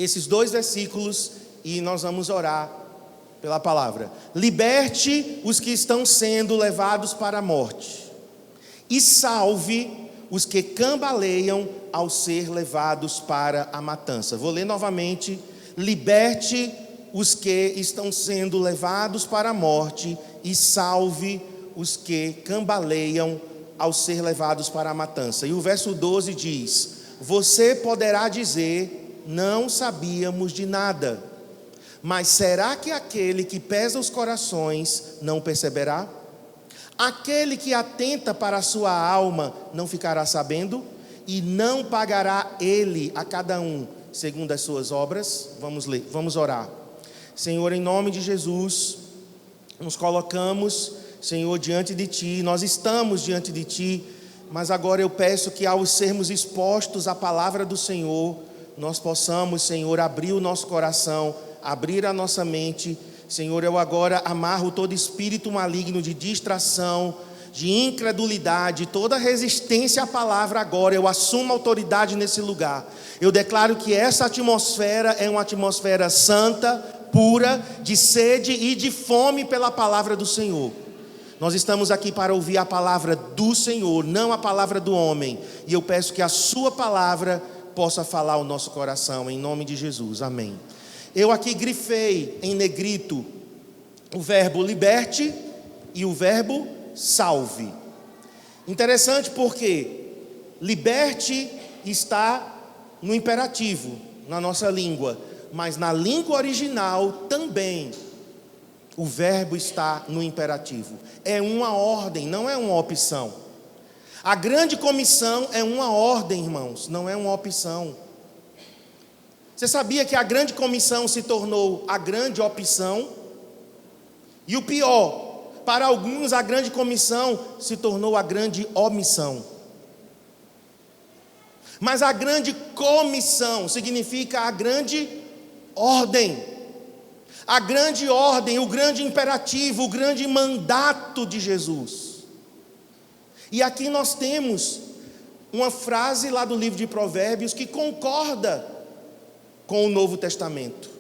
esses 2 versículos e nós vamos orar pela palavra. Liberte os que estão sendo levados para a morte e salve os que cambaleiam ao ser levados para a matança. Vou ler novamente. Liberte os que estão sendo levados para a morte e salve os que cambaleiam ao ser levados para a matança. E o verso 12 diz: você poderá dizer, não sabíamos de nada. Mas será que aquele que pesa os corações não perceberá? Aquele que atenta para a sua alma não ficará sabendo? E não pagará ele a cada um segundo as suas obras? Vamos ler, vamos orar. Senhor, em nome de Jesus, nos colocamos, Senhor, diante de Ti. Nós estamos diante de Ti, mas agora eu peço que ao sermos expostos à palavra do Senhor, nós possamos, Senhor, abrir o nosso coração, abrir a nossa mente. Senhor, eu agora amarro todo espírito maligno de distração, de incredulidade, toda resistência à palavra agora. Eu assumo autoridade nesse lugar. Eu declaro que essa atmosfera é uma atmosfera santa, pura, de sede e de fome pela palavra do Senhor. Nós estamos aqui para ouvir a palavra do Senhor, não a palavra do homem. E eu peço que a sua palavra possa falar ao nosso coração, em nome de Jesus, amém. Eu aqui grifei em negrito o verbo liberte e o verbo salve. Interessante porque liberte está no imperativo, na nossa língua, mas na língua original também o verbo está no imperativo. É uma ordem, não é uma opção. A grande comissão é uma ordem, irmãos, não é uma opção. Você sabia que a grande comissão se tornou a grande opção? E o pior, para alguns a grande comissão se tornou a grande omissão. Mas a grande comissão significa a grande ordem. A grande ordem, o grande imperativo, o grande mandato de Jesus. E aqui nós temos uma frase lá do livro de Provérbios que concorda com o Novo Testamento.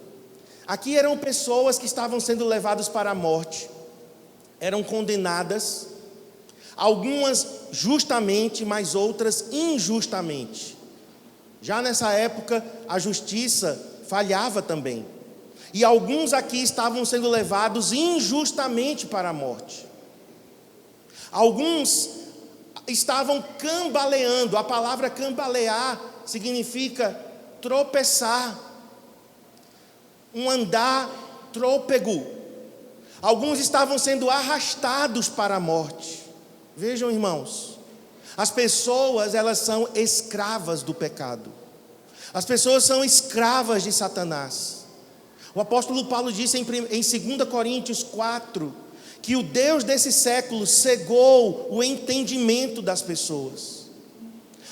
Aqui eram pessoas que estavam sendo levadas para a morte, eram condenadas, algumas justamente, mas outras injustamente. Já nessa época, a justiça falhava também. E alguns aqui estavam sendo levados injustamente para a morte. Alguns estavam cambaleando. A palavra cambalear significa tropeçar, um andar trôpego. Alguns estavam sendo arrastados para a morte. Vejam, irmãos, as pessoas, elas são escravas do pecado. As pessoas são escravas de Satanás. O apóstolo Paulo disse em 2 Coríntios 4, que o Deus desse século cegou o entendimento das pessoas.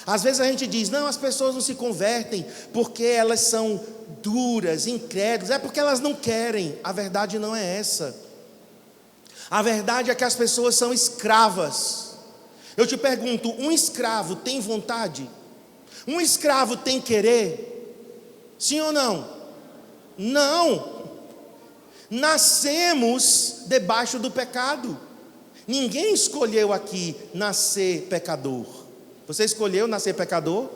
Às vezes a gente diz, não, as pessoas não se convertem porque elas são duras, incrédulas, é porque elas não querem. A verdade não é essa. A verdade é que as pessoas são escravas. Eu te pergunto, um escravo tem vontade? Um escravo tem querer? Sim ou não? Não. Nascemos debaixo do pecado. Ninguém escolheu aqui nascer pecador. Você escolheu nascer pecador?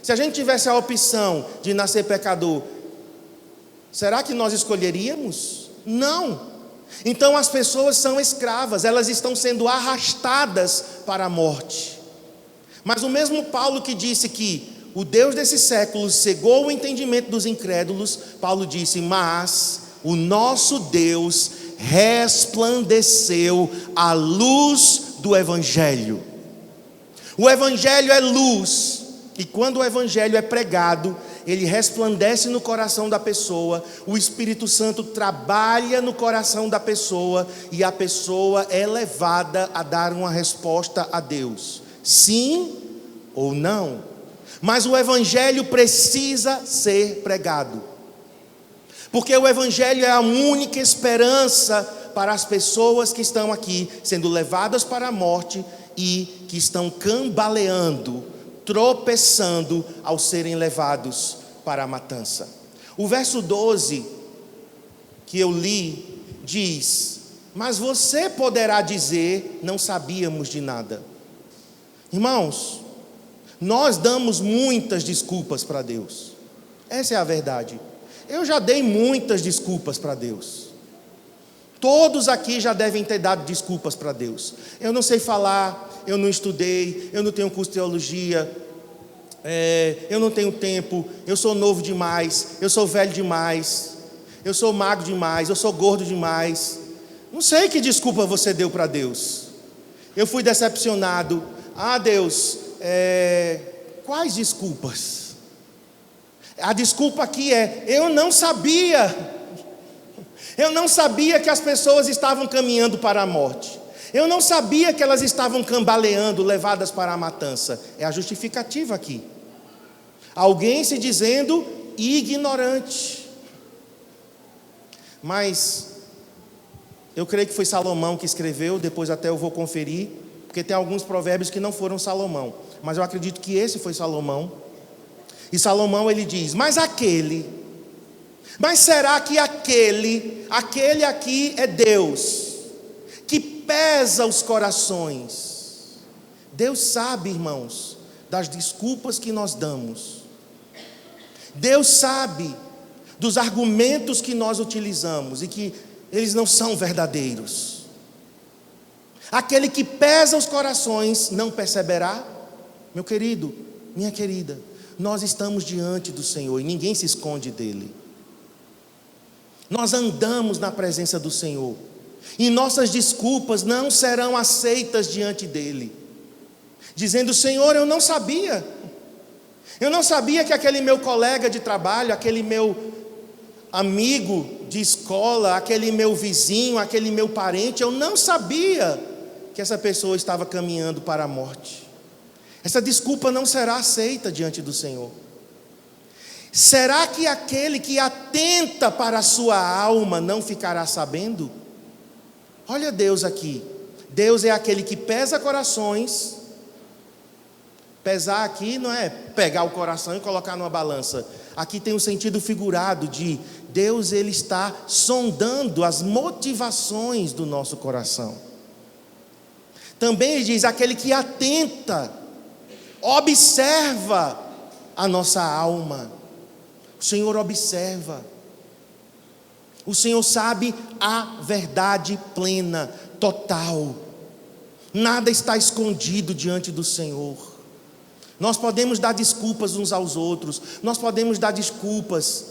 Se a gente tivesse a opção de nascer pecador, será que nós escolheríamos? Não. Então as pessoas são escravas, elas estão sendo arrastadas para a morte. Mas o mesmo Paulo que disse que o Deus desse século cegou o entendimento dos incrédulos, Paulo disse, mas o nosso Deus resplandeceu a luz do Evangelho. O Evangelho é luz, e quando o Evangelho é pregado, ele resplandece no coração da pessoa, o Espírito Santo trabalha no coração da pessoa, e a pessoa é levada a dar uma resposta a Deus, sim ou não. Mas o Evangelho precisa ser pregado, porque o Evangelho é a única esperança para as pessoas que estão aqui, sendo levadas para a morte, e que estão cambaleando, tropeçando ao serem levados para a matança. O verso 12 que eu li diz: mas você poderá dizer, não sabíamos de nada. Irmãos, nós damos muitas desculpas para Deus. Essa é a verdade. Eu já dei muitas desculpas para Deus. Todos aqui já devem ter dado desculpas para Deus. Eu não sei falar, eu não estudei, eu não tenho curso de teologia, eu não tenho tempo, eu sou novo demais, eu sou velho demais, eu sou magro demais, eu sou gordo demais. Não sei que desculpa você deu para Deus. Eu fui decepcionado. Deus, quais desculpas? A desculpa aqui é: eu não sabia. Eu não sabia que as pessoas estavam caminhando para a morte. Eu não sabia que elas estavam cambaleando, levadas para a matança. É a justificativa aqui. Alguém se dizendo ignorante. Mas eu creio que foi Salomão que escreveu, depois até eu vou conferir, porque tem alguns provérbios que não foram Salomão, mas eu acredito que esse foi Salomão. E Salomão ele diz: mas será que aquele aqui é Deus, que pesa os corações? Deus sabe, irmãos, das desculpas que nós damos. Deus sabe dos argumentos que nós utilizamos e que eles não são verdadeiros. Aquele que pesa os corações não perceberá? Meu querido, minha querida, nós estamos diante do Senhor e ninguém se esconde dele. Nós andamos na presença do Senhor e nossas desculpas não serão aceitas diante dele, dizendo: Senhor, eu não sabia que aquele meu colega de trabalho, aquele meu amigo de escola, aquele meu vizinho, aquele meu parente, eu não sabia que essa pessoa estava caminhando para a morte. Essa desculpa não será aceita diante do Senhor. Será que aquele que atenta para a sua alma não ficará sabendo? Olha Deus aqui. Deus é aquele que pesa corações. Pesar aqui não é pegar o coração e colocar numa balança. Aqui tem um sentido figurado de Deus, ele está sondando as motivações do nosso coração. Também ele diz: aquele que atenta, observa a nossa alma. O Senhor observa. O Senhor sabe a verdade plena, total. Nada está escondido diante do Senhor. Nós podemos dar desculpas uns aos outros. Nós podemos dar desculpas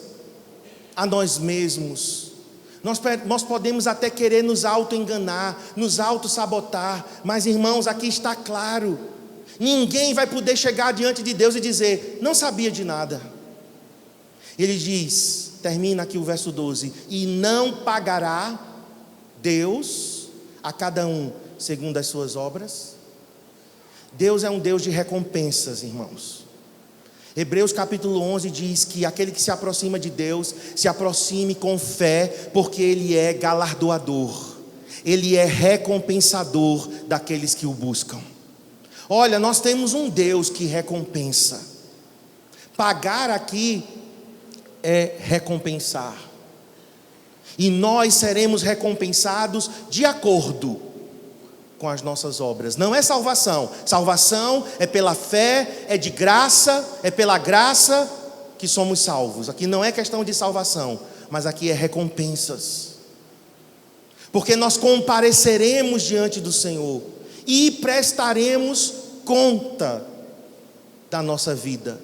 a nós mesmos. Nós podemos até querer nos auto-enganar, nos auto-sabotar. Mas, irmãos, aqui está claro: ninguém vai poder chegar diante de Deus e dizer: não sabia de nada. Ele diz, termina aqui o verso 12: e não pagará Deus a cada um segundo as suas obras. Deus é um Deus de recompensas, irmãos. Hebreus capítulo 11 diz que aquele que se aproxima de Deus, se aproxime com fé, porque Ele é galardoador, Ele é recompensador daqueles que o buscam. Olha, nós temos um Deus que recompensa. Pagar aqui é recompensar. E nós seremos recompensados de acordo com as nossas obras. Não é salvação. Salvação é pela fé, é de graça, é pela graça que somos salvos. Aqui não é questão de salvação, mas aqui é recompensas. Porque nós compareceremos diante do Senhor e prestaremos conta da nossa vida.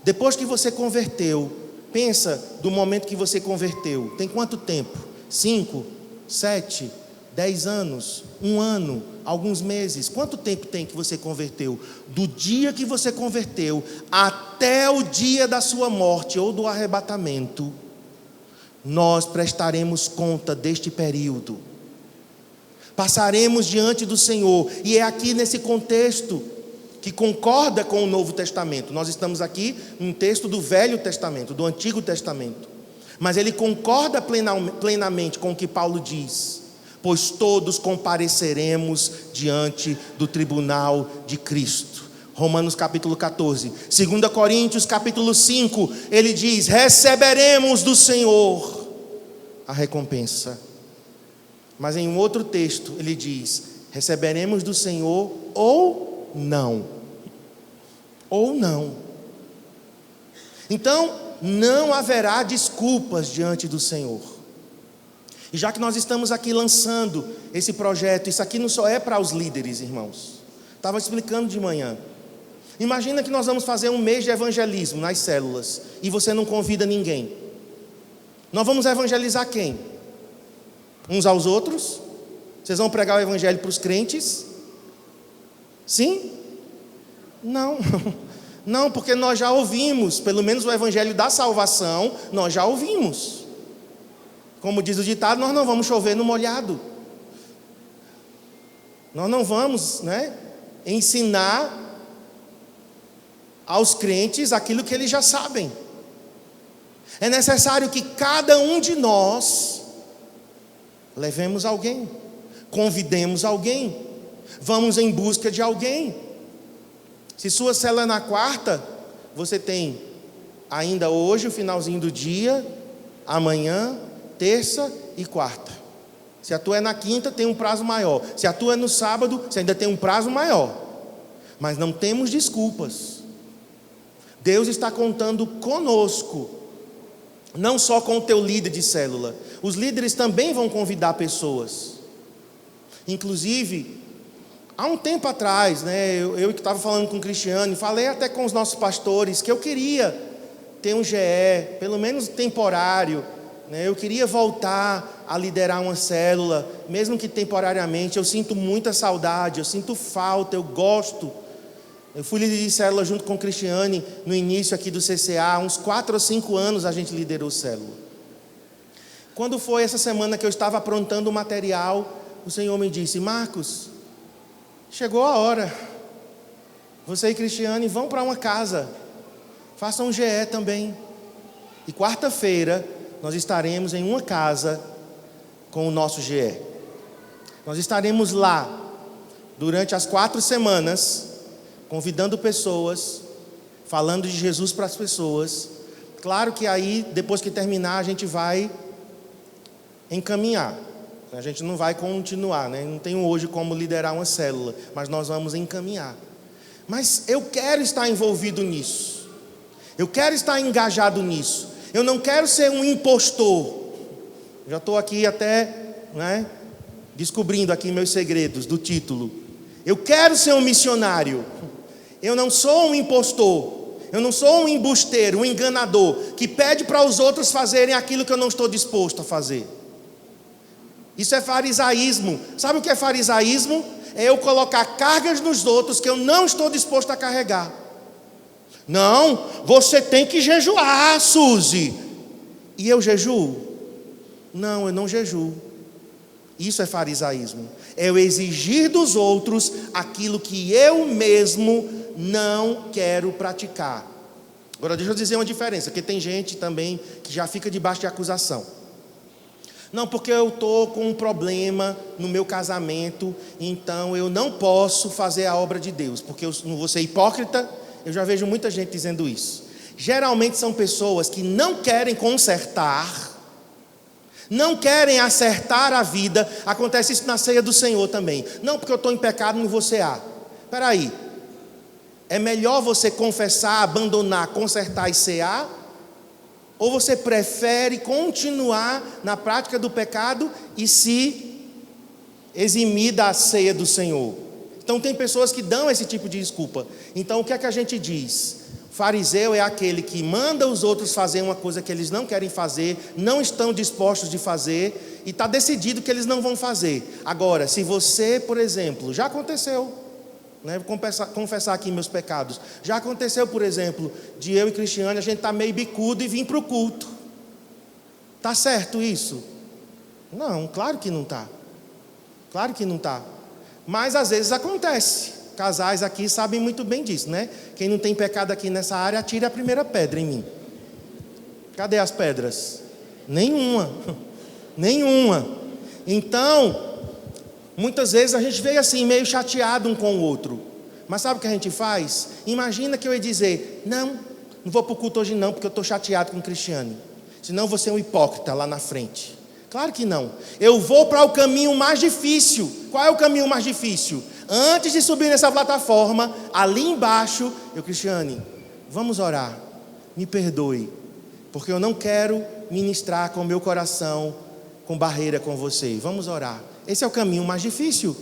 Depois que você converteu, pensa do momento que você converteu. Tem quanto tempo? 5, 7, 10 anos, 1 ano, alguns meses? Quanto tempo tem que você converteu? Do dia que você converteu até o dia da sua morte ou do arrebatamento, nós prestaremos conta deste período. Passaremos diante do Senhor. E é aqui nesse contexto que concorda com o Novo Testamento. Nós estamos aqui num texto do Velho Testamento, do Antigo Testamento. Mas ele concorda plenamente com o que Paulo diz: pois todos compareceremos diante do tribunal de Cristo. Romanos capítulo 14. 2 Coríntios capítulo 5, ele diz: receberemos do Senhor a recompensa. Mas em um outro texto ele diz: receberemos do Senhor ou não. Ou não. Então, não haverá desculpas diante do Senhor. E já que nós estamos aqui lançando esse projeto, isso aqui não só é para os líderes, irmãos. Estava explicando de manhã. Imagina que nós vamos fazer um mês de evangelismo nas células e você não convida ninguém. Nós vamos evangelizar quem? Uns aos outros? Vocês vão pregar o evangelho para os crentes? Sim? Não. Não, porque nós já ouvimos, pelo menos o evangelho da salvação, nós já ouvimos. Como diz o ditado, nós não vamos chover no molhado. Nós não vamos, ensinar aos crentes aquilo que eles já sabem. É necessário que cada um de nós levemos alguém, convidemos alguém, vamos em busca de alguém. Se sua célula é na quarta, você tem ainda hoje o finalzinho do dia, amanhã, terça e quarta. Se a tua é na quinta, tem um prazo maior. Se a tua é no sábado, você ainda tem um prazo maior. Mas não temos desculpas. Deus está contando conosco, não só com o teu líder de célula. Os líderes também vão convidar pessoas. Inclusive, há um tempo atrás, eu que estava falando com o Cristiano, falei até com os nossos pastores, que eu queria ter um GE, pelo menos temporário. Eu queria voltar a liderar uma célula, mesmo que temporariamente. Eu sinto muita saudade, eu sinto falta, eu gosto. Eu fui líder de célula junto com o Cristiane no início aqui do CCA, uns 4 ou 5 anos a gente liderou célula. Quando foi essa semana que eu estava aprontando o material, o Senhor me disse: Marcos, chegou a hora. Você e Cristiane vão para uma casa, façam um GE também. E quarta-feira nós estaremos em uma casa com o nosso GE. Nós estaremos lá durante as 4 semanas, convidando pessoas, falando de Jesus para as pessoas. Claro que aí, depois que terminar, a gente vai encaminhar. A gente não vai continuar, Não tenho hoje como liderar uma célula, mas nós vamos encaminhar. Mas eu quero estar envolvido nisso. Eu quero estar engajado nisso. Eu não quero ser um impostor. Já estou aqui até, descobrindo aqui meus segredos do título. Eu quero ser um missionário. Eu não sou um impostor. Eu não sou um embusteiro, um enganador, que pede para os outros fazerem aquilo que eu não estou disposto a fazer. Isso é farisaísmo. Sabe o que é farisaísmo? É eu colocar cargas nos outros que eu não estou disposto a carregar. Não, você tem que jejuar, Suzy. E eu jejuo? Não, eu não jejuo. Isso é farisaísmo. É eu exigir dos outros aquilo que eu mesmo não quero praticar. Agora deixa eu dizer uma diferença, porque tem gente também que já fica debaixo de acusação. Não, porque eu estou com um problema no meu casamento, então eu não posso fazer a obra de Deus, porque eu não vou ser hipócrita. Eu já vejo muita gente dizendo isso. Geralmente são pessoas que não querem consertar, não querem acertar a vida. Acontece isso na ceia do Senhor também. Não, porque eu estou em pecado, não vou cear. Espera aí. É melhor você confessar, abandonar, consertar e cear? Ou você prefere continuar na prática do pecado e se eximir da ceia do Senhor? Então tem pessoas que dão esse tipo de desculpa. Então o que é que a gente diz? Fariseu é aquele que manda os outros fazer uma coisa que eles não querem fazer, não estão dispostos de fazer, e está decidido que eles não vão fazer. Agora, se você, por exemplo, já aconteceu, vou confessar aqui meus pecados, já aconteceu, por exemplo, de eu e Cristiane, a gente está meio bicudo e vir para o culto. Está certo isso? Não, claro que não está. Claro que não está. Mas às vezes acontece. Casais aqui sabem muito bem disso, Quem não tem pecado aqui nessa área, atire a primeira pedra em mim. Cadê as pedras? Nenhuma. Nenhuma. Então, muitas vezes a gente veio assim, meio chateado um com o outro. Mas sabe o que a gente faz? Imagina que eu ia dizer: não vou para o culto hoje não, porque eu estou chateado com o Cristiane. Senão eu vou ser um hipócrita lá na frente. Claro que não. Eu vou para o caminho mais difícil. Qual é o caminho mais difícil? Antes de subir nessa plataforma, ali embaixo, Cristiane, vamos orar. Me perdoe, porque eu não quero ministrar com o meu coração com barreira com você. Vamos orar. Esse é o caminho mais difícil,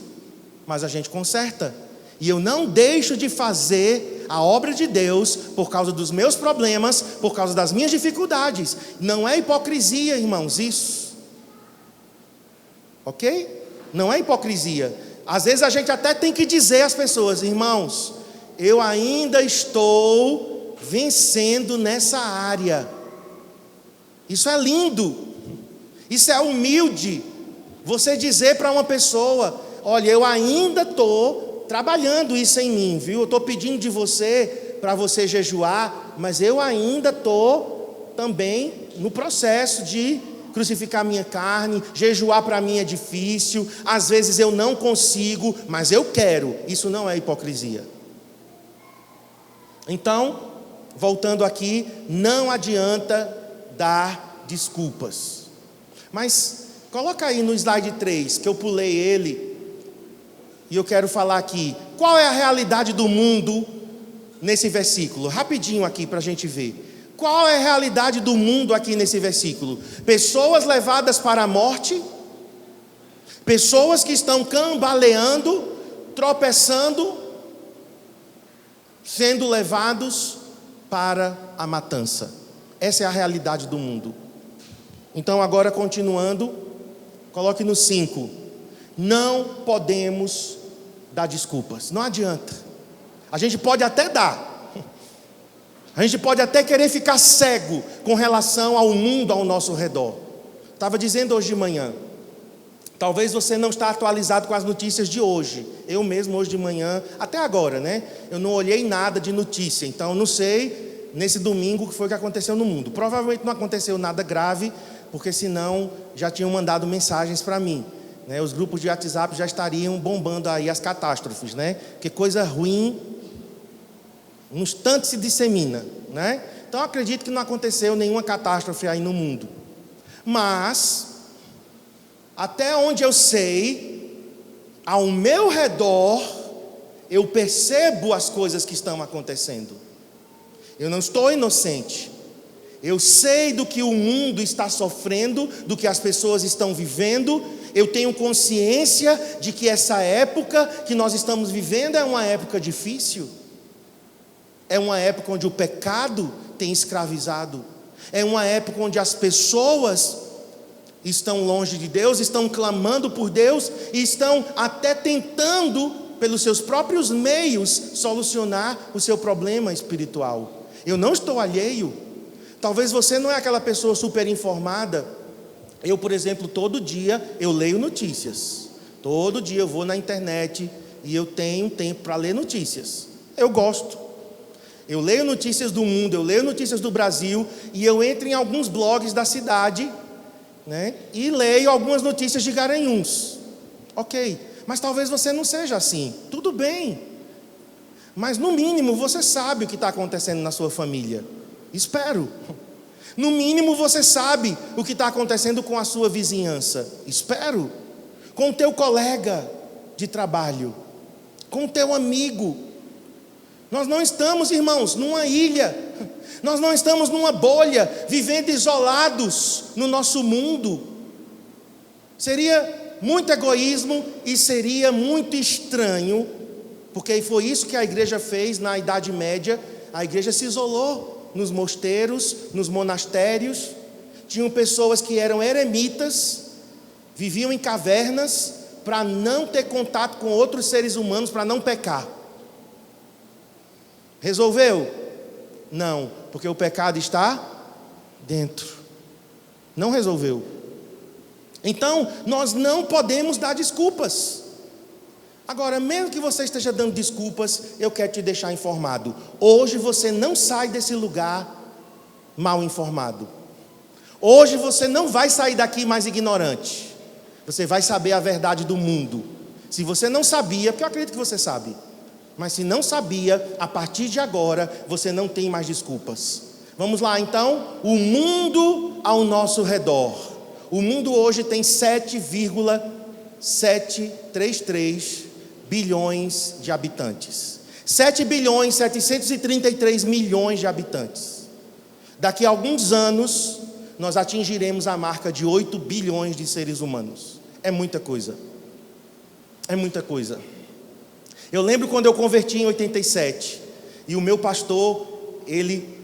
mas a gente conserta. E eu não deixo de fazer a obra de Deus por causa dos meus problemas, por causa das minhas dificuldades. Não é hipocrisia, irmãos, isso. Ok? Não é hipocrisia. Às vezes a gente até tem que dizer às pessoas: irmãos, eu ainda estou vencendo nessa área. Isso é lindo. Isso é humilde. Você dizer para uma pessoa: olha, eu ainda estou trabalhando isso em mim, viu? Eu estou pedindo de você para você jejuar, mas eu ainda estou também no processo de crucificar minha carne. Jejuar para mim é difícil, às vezes eu não consigo, mas eu quero. Isso não é hipocrisia. Então, voltando aqui, não adianta dar desculpas. Mas coloca aí no slide 3, que eu pulei ele, e eu quero falar aqui, qual é a realidade do mundo nesse versículo? Rapidinho aqui para a gente ver. Qual é a realidade do mundo aqui nesse versículo? Pessoas levadas para a morte, pessoas que estão cambaleando, tropeçando, sendo levados para a matança. Essa é a realidade do mundo. Então agora continuando, coloque no 5. Não podemos dar desculpas, não adianta. A gente pode até dar, a gente pode até querer ficar cego com relação ao mundo ao nosso redor. Estava dizendo hoje de manhã, talvez você não está atualizado com as notícias de hoje. Eu mesmo hoje de manhã, até agora, né? Eu não olhei nada de notícia, então eu não sei nesse domingo o que foi que aconteceu no mundo. Provavelmente não aconteceu nada grave, porque senão já tinham mandado mensagens para mim, né? Os grupos de WhatsApp já estariam bombando aí as catástrofes, né? Porque coisa ruim num instante se dissemina, né? Então eu acredito que não aconteceu nenhuma catástrofe aí no mundo. Mas até onde eu sei, ao meu redor, eu percebo as coisas que estão acontecendo. Eu não estou inocente. Eu sei do que o mundo está sofrendo, do que as pessoas estão vivendo. Eu tenho consciência de que essa época que nós estamos vivendo é uma época difícil. É uma época onde o pecado tem escravizado. É uma época onde as pessoas estão longe de Deus, estão clamando por Deus e estão até tentando, pelos seus próprios meios, solucionar o seu problema espiritual. Eu não estou alheio. Talvez você não é aquela pessoa super informada. Eu, por exemplo, todo dia eu leio notícias. Todo dia eu vou na internet e eu tenho tempo para ler notícias. Eu gosto. Eu leio notícias do mundo, eu leio notícias do Brasil e eu entro em alguns blogs da cidade, né, e leio algumas notícias de Garanhuns. Ok, mas talvez você não seja assim. Tudo bem. Mas no mínimo você sabe o que está acontecendo na sua família. Espero. No mínimo você sabe o que está acontecendo com a sua vizinhança. Espero. Com o teu colega de trabalho, com o teu amigo. Nós não estamos, irmãos, numa ilha. Nós não estamos numa bolha, vivendo isolados no nosso mundo. Seria muito egoísmo e seria muito estranho, porque foi isso que a igreja fez na Idade Média. A igreja se isolou nos mosteiros, nos monastérios. Tinham pessoas que eram eremitas, viviam em cavernas para não ter contato com outros seres humanos, para não pecar. Resolveu? Não, porque o pecado está dentro. Não resolveu. Então, nós não podemos dar desculpas. Agora, mesmo que você esteja dando desculpas, eu quero te deixar informado. Hoje você não sai desse lugar mal informado. Hoje você não vai sair daqui mais ignorante. Você vai saber a verdade do mundo. Se você não sabia, porque eu acredito que você sabe. Mas se não sabia, a partir de agora, você não tem mais desculpas. Vamos lá então, o mundo ao nosso redor. O mundo hoje tem 7,733 bilhões de habitantes. 7 bilhões 733 milhões de habitantes. Daqui a alguns anos, nós atingiremos a marca de 8 bilhões de seres humanos. É muita coisa. É muita coisa. Eu lembro quando eu converti em 87, e o meu pastor,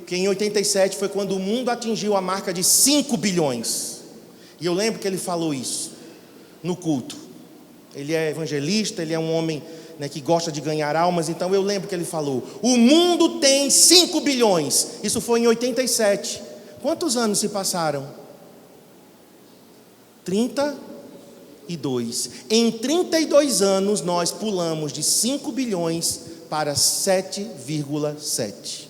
que em 87 foi quando o mundo atingiu a marca de 5 bilhões. E eu lembro que ele falou isso no culto. Ele é evangelista, ele é um homem, né, que gosta de ganhar almas. Então eu lembro que ele falou: o mundo tem 5 bilhões. Isso foi em 87. Quantos anos se passaram? 32. Em 32 anos nós pulamos de 5 bilhões para 7,7.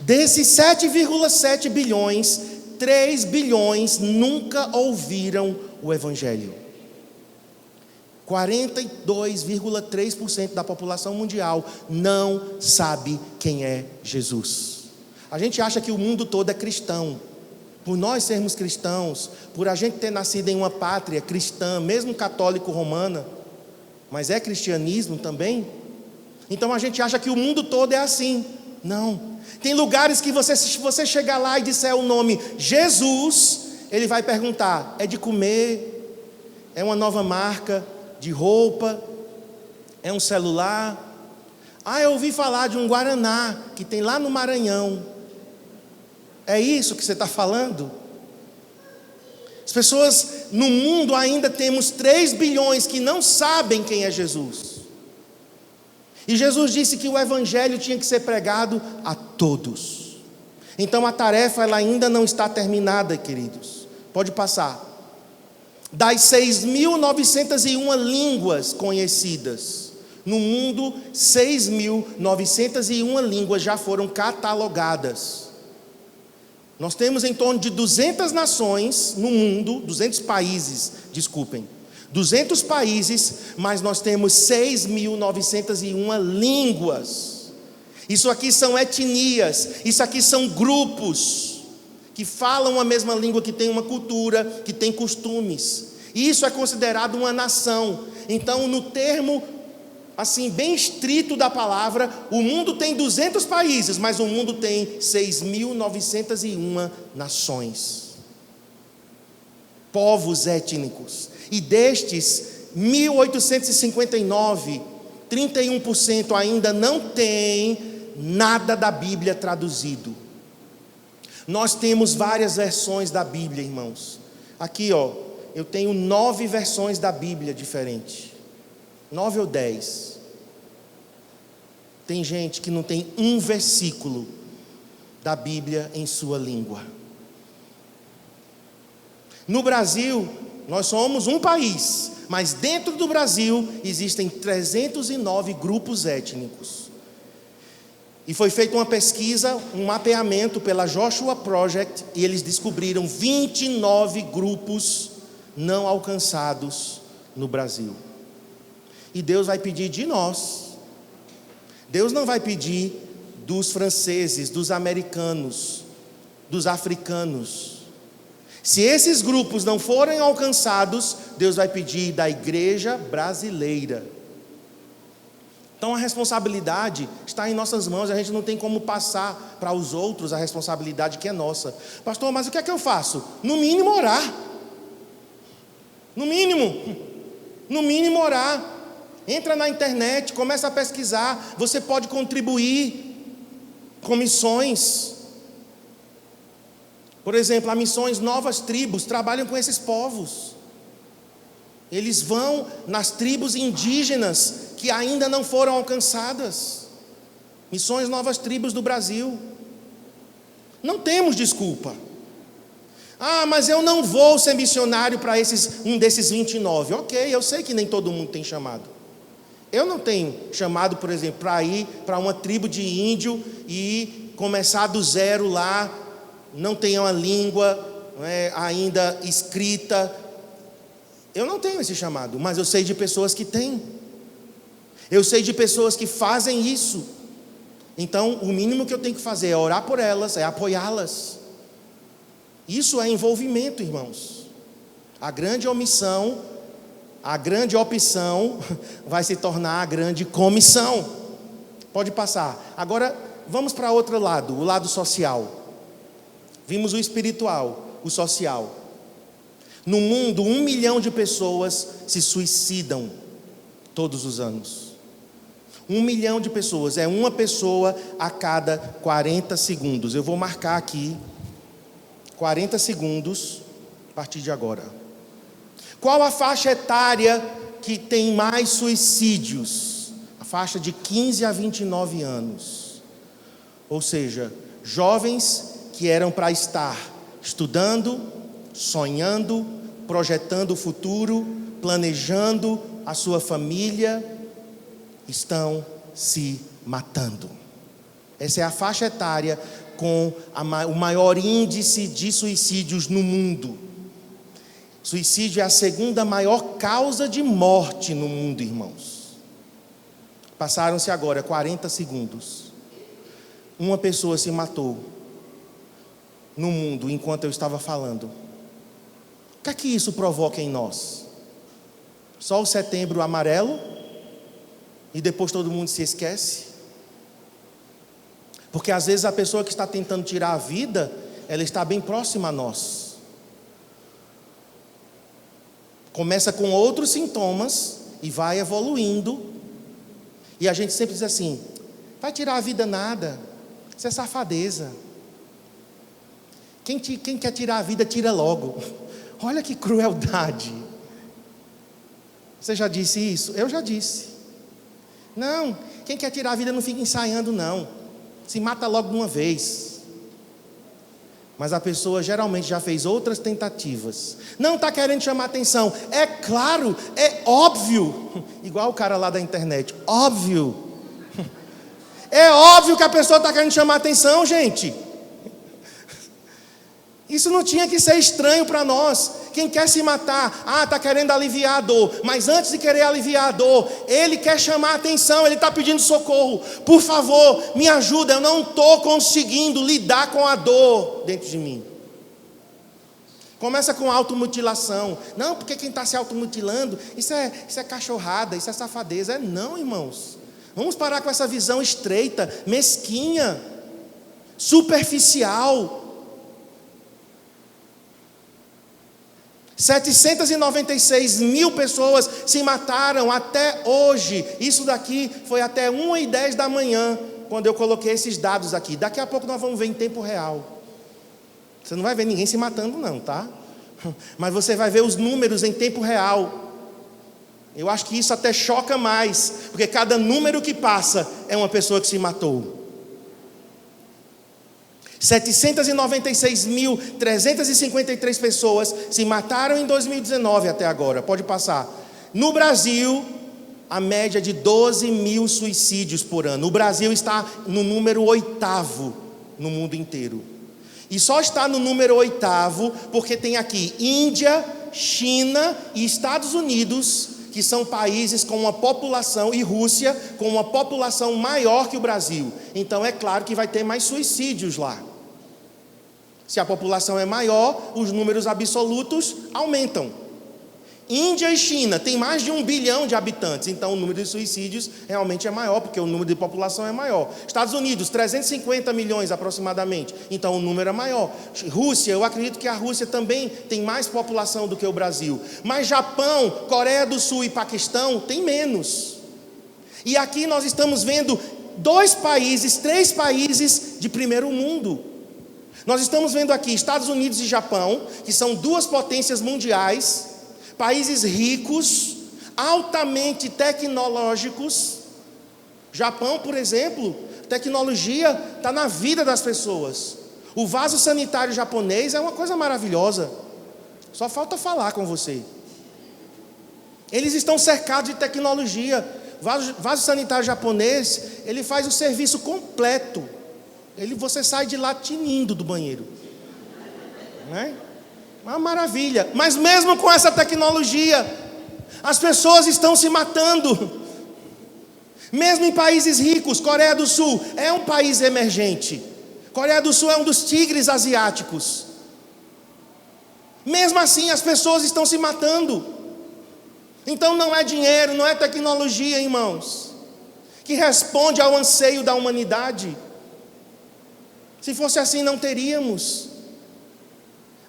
Desses 7,7 bilhões, 3 bilhões nunca ouviram o Evangelho. 42,3% da população mundial não sabe quem é Jesus. A gente acha que o mundo todo é cristão. Por nós sermos cristãos, por a gente ter nascido em uma pátria cristã, mesmo católico romana, mas é cristianismo também. Então a gente acha que o mundo todo é assim. Não. Tem lugares que se você chegar lá e disser o nome Jesus, ele vai perguntar: é de comer? É uma nova marca de roupa? É um celular? Eu ouvi falar de um Guaraná que tem lá no Maranhão. É isso que você está falando? As pessoas no mundo ainda temos 3 bilhões que não sabem quem é Jesus. E Jesus disse que o Evangelho tinha que ser pregado a todos. Então a tarefa ela ainda não está terminada, queridos. Pode passar. Das 6.901 línguas conhecidas no mundo, 6.901 línguas já foram catalogadas. Nós temos em torno de 200 nações no mundo, 200 países, 200 países, mas nós temos 6.901 línguas. Isso aqui são etnias, isso aqui são grupos que falam a mesma língua, que tem uma cultura, que tem costumes. Isso é considerado uma nação. Então, no termo assim bem estrito da palavra, o mundo tem 200 países, mas o mundo tem 6.901 nações, povos étnicos. E destes 1.859, 31% ainda não tem nada da Bíblia traduzido. Nós temos várias versões da Bíblia, irmãos. Aqui, eu tenho 9 versões da Bíblia diferentes. 9 ou 10. Tem gente que não tem um versículo da Bíblia em sua língua. No Brasil, nós somos um país, mas dentro do Brasil existem 309 grupos étnicos. E foi feita uma pesquisa, um mapeamento pela Joshua Project, e eles descobriram 29 grupos não alcançados no Brasil. E Deus vai pedir de nós. Deus não vai pedir dos franceses, dos americanos, dos africanos. Se esses grupos não forem alcançados, Deus vai pedir da igreja brasileira. Então a responsabilidade está em nossas mãos. A gente não tem como passar para os outros a responsabilidade que é nossa. Pastor, mas o que é que eu faço? No mínimo orar. No mínimo orar. Entra na internet, começa a pesquisar. Você pode contribuir com missões. Por exemplo, a Missões Novas Tribos trabalham com esses povos. Eles vão nas tribos indígenas que ainda não foram alcançadas. Missões Novas Tribos do Brasil. Não temos desculpa. Mas eu não vou ser missionário para um desses 29. Ok, eu sei que nem todo mundo tem chamado. Eu não tenho chamado, por exemplo, para ir para uma tribo de índio e começar do zero lá, não tem uma língua ainda escrita. Eu não tenho esse chamado, mas eu sei de pessoas que têm. Eu sei de pessoas que fazem isso. Então, o mínimo que eu tenho que fazer é orar por elas, é apoiá-las. Isso é envolvimento, irmãos. A grande omissão, a grande opção vai se tornar a grande comissão. Pode passar. Agora, vamos para outro lado, o lado social. Vimos o espiritual, o social. No mundo, 1 milhão de pessoas se suicidam todos os anos. 1 milhão de pessoas, é uma pessoa a cada 40 segundos. Eu vou marcar aqui 40 segundos a partir de agora. Qual a faixa etária que tem mais suicídios? A faixa de 15 a 29 anos. Ou seja, jovens que eram para estar estudando, sonhando, projetando o futuro, planejando a sua família, estão se matando. Essa é a faixa etária com o maior índice de suicídios no mundo. Suicídio é a segunda maior causa de morte no mundo, irmãos. Passaram-se agora 40 segundos. Uma pessoa se matou no mundo enquanto eu estava falando. O que é que isso provoca em nós? Só o Setembro Amarelo? E depois todo mundo se esquece? Porque às vezes a pessoa que está tentando tirar a vida, ela está bem próxima a nós. Começa com outros sintomas e vai evoluindo. E a gente sempre diz assim: vai tirar a vida nada, isso é safadeza. Quem quer tirar a vida, tira logo. Olha que crueldade. Você já disse isso? Eu já disse. Não, quem quer tirar a vida não fica ensaiando não. Se mata logo de uma vez. Mas a pessoa geralmente já fez outras tentativas. Não está querendo chamar atenção. É claro, é óbvio. Igual o cara lá da internet. Óbvio. É óbvio que a pessoa está querendo chamar atenção, gente. Isso não tinha que ser estranho para nós. Quem quer se matar, está querendo aliviar a dor. Mas antes de querer aliviar a dor, ele quer chamar a atenção, ele está pedindo socorro. Por favor, me ajuda, eu não estou conseguindo lidar com a dor dentro de mim. Começa com automutilação. Não, porque quem está se automutilando, isso é cachorrada, isso é safadeza. Não, irmãos. Vamos parar com essa visão estreita, mesquinha, superficial. 796 mil pessoas se mataram até hoje. Isso daqui foi até 1h10 da manhã, quando eu coloquei esses dados aqui. Daqui a pouco nós vamos ver em tempo real. Você não vai ver ninguém se matando não, tá? Mas você vai ver os números em tempo real. Eu acho que isso até choca mais, porque cada número que passa é uma pessoa que se matou. 796.353 pessoas se mataram em 2019 até agora. Pode passar. No Brasil, a média de 12 mil suicídios por ano. O Brasil está no número 8º no mundo inteiro. E só está no número 8º porque tem aqui Índia, China e Estados Unidos, que são países com uma população, e Rússia, com uma população maior que o Brasil. Então é claro que vai ter mais suicídios lá. Se a população é maior, os números absolutos aumentam. Índia e China têm mais de 1 bilhão de habitantes, então o número de suicídios realmente é maior, porque o número de população é maior. Estados Unidos, 350 milhões aproximadamente, então o número é maior. Rússia, eu acredito que a Rússia também tem mais população do que o Brasil. Mas Japão, Coreia do Sul e Paquistão têm menos. E aqui nós estamos vendo 3 países de primeiro mundo. Nós estamos vendo aqui Estados Unidos e Japão, que são 2 potências mundiais, países ricos, altamente tecnológicos. Japão, por exemplo, tecnologia está na vida das pessoas. O vaso sanitário japonês é uma coisa maravilhosa. Só falta falar com você. Eles estão cercados de tecnologia. Vaso sanitário japonês, ele faz o serviço completo. Você sai de lá tinindo do banheiro, não é? Uma maravilha. Mas mesmo com essa tecnologia, as pessoas estão se matando. Mesmo em países ricos, Coreia do Sul é um país emergente. Coreia do Sul é um dos tigres asiáticos. Mesmo assim, as pessoas estão se matando. Então não é dinheiro, não é tecnologia, irmãos, que responde ao anseio da humanidade. Se fosse assim, não teríamos.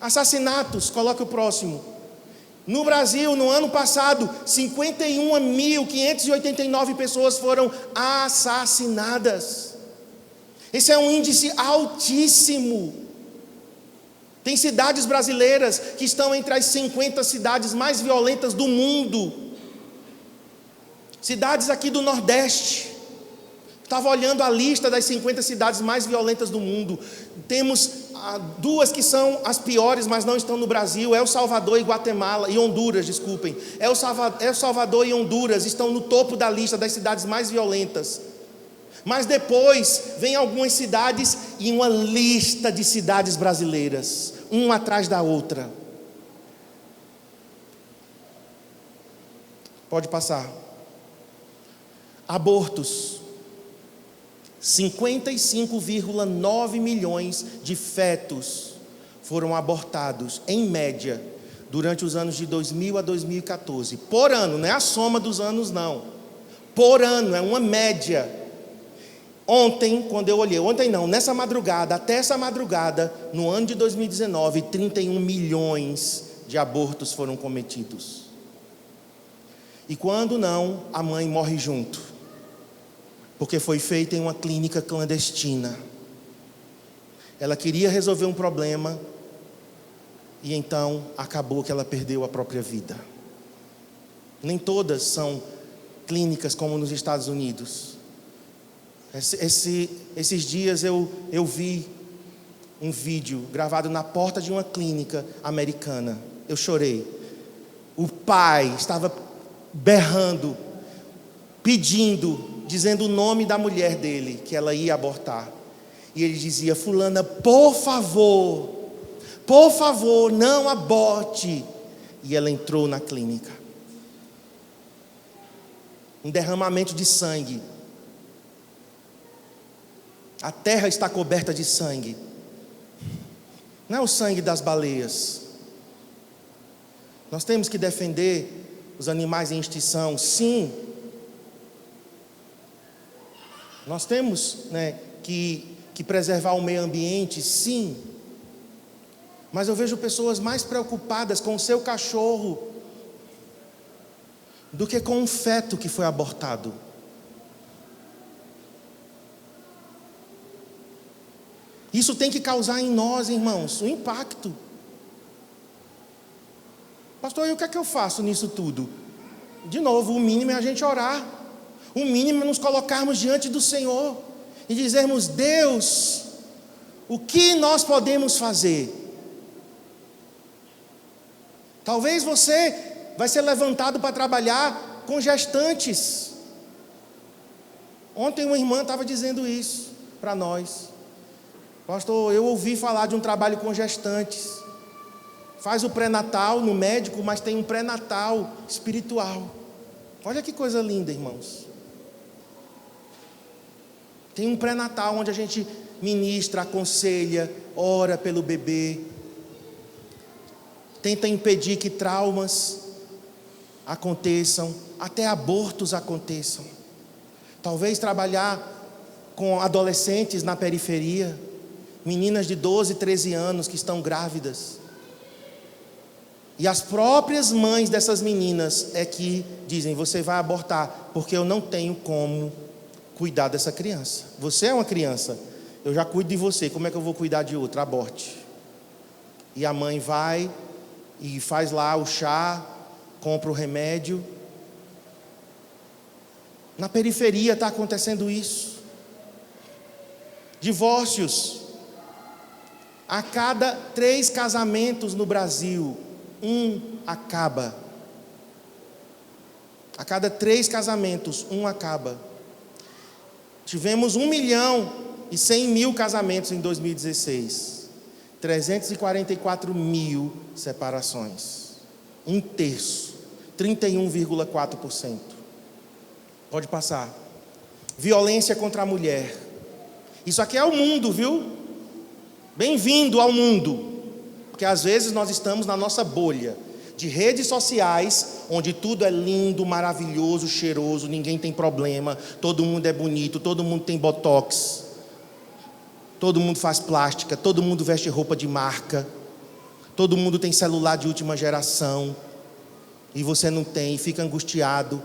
Assassinatos, coloque o próximo. No Brasil, no ano passado, 51.589 pessoas foram assassinadas. Esse é um índice altíssimo. Tem cidades brasileiras que estão entre as 50 cidades mais violentas do mundo. Cidades aqui do Nordeste. Estava olhando a lista das 50 cidades mais violentas do mundo. Temos duas que são as piores, mas não estão no Brasil: El Salvador e Guatemala, e Honduras, desculpem. El Salvador e Honduras estão no topo da lista das cidades mais violentas. Mas depois vem algumas cidades e uma lista de cidades brasileiras, uma atrás da outra. Pode passar. Abortos. 55,9 milhões de fetos foram abortados, em média, durante os anos de 2000 a 2014. Por ano, não é a soma dos anos, não. Por ano, é uma média. Ontem, quando eu olhei, nessa madrugada, até essa madrugada, no ano de 2019, 31 milhões de abortos foram cometidos. E quando não, a mãe morre junto, porque foi feita em uma clínica clandestina. Ela queria resolver um problema, e então acabou que ela perdeu a própria vida. Nem todas são clínicas como nos Estados Unidos. Esses dias eu vi um vídeo gravado na porta de uma clínica americana. Eu chorei. O pai estava berrando, pedindo, dizendo o nome da mulher dele, que ela ia abortar. E ele dizia: fulana, por favor, não aborte. E ela entrou na clínica. Um derramamento de sangue. A terra está coberta de sangue. Não é o sangue das baleias. Nós temos que defender os animais em extinção, sim. Nós temos, que preservar o meio ambiente, sim. Mas eu vejo pessoas mais preocupadas com o seu cachorro do que com um feto que foi abortado. Isso tem que causar em nós, irmãos, um impacto. Pastor, e o que é que eu faço nisso tudo? De novo, o mínimo é a gente orar. O mínimo é nos colocarmos diante do Senhor e dizermos: Deus, o que nós podemos fazer? Talvez você vai ser levantado para trabalhar com gestantes. Ontem uma irmã estava dizendo isso para nós. Pastor, eu ouvi falar de um trabalho com gestantes. Faz o pré-natal no médico, mas tem um pré-natal espiritual. Olha que coisa linda, irmãos. Tem um pré-natal onde a gente ministra, aconselha, ora pelo bebê. Tenta impedir que traumas aconteçam, até abortos aconteçam. Talvez trabalhar com adolescentes na periferia. Meninas de 12, 13 anos que estão grávidas. E as próprias mães dessas meninas é que dizem: você vai abortar, porque eu não tenho como cuidar dessa criança. Você é uma criança, eu já cuido de você, como é que eu vou cuidar de outra? Aborte. E a mãe vai e faz lá o chá, compra o remédio. Na periferia está acontecendo isso. Divórcios. A cada 3 casamentos no Brasil, um acaba. A cada 3 casamentos, um acaba. Tivemos 1.100.000 casamentos em 2016. 344.000 separações. 1/3. 31,4%. Pode passar. Violência contra a mulher. Isso aqui é o mundo, viu? Bem-vindo ao mundo. Porque às vezes nós estamos na nossa bolha de redes sociais, onde tudo é lindo, maravilhoso, cheiroso, ninguém tem problema, todo mundo é bonito, todo mundo tem botox, todo mundo faz plástica, todo mundo veste roupa de marca, todo mundo tem celular de última geração, e você não tem, e fica angustiado,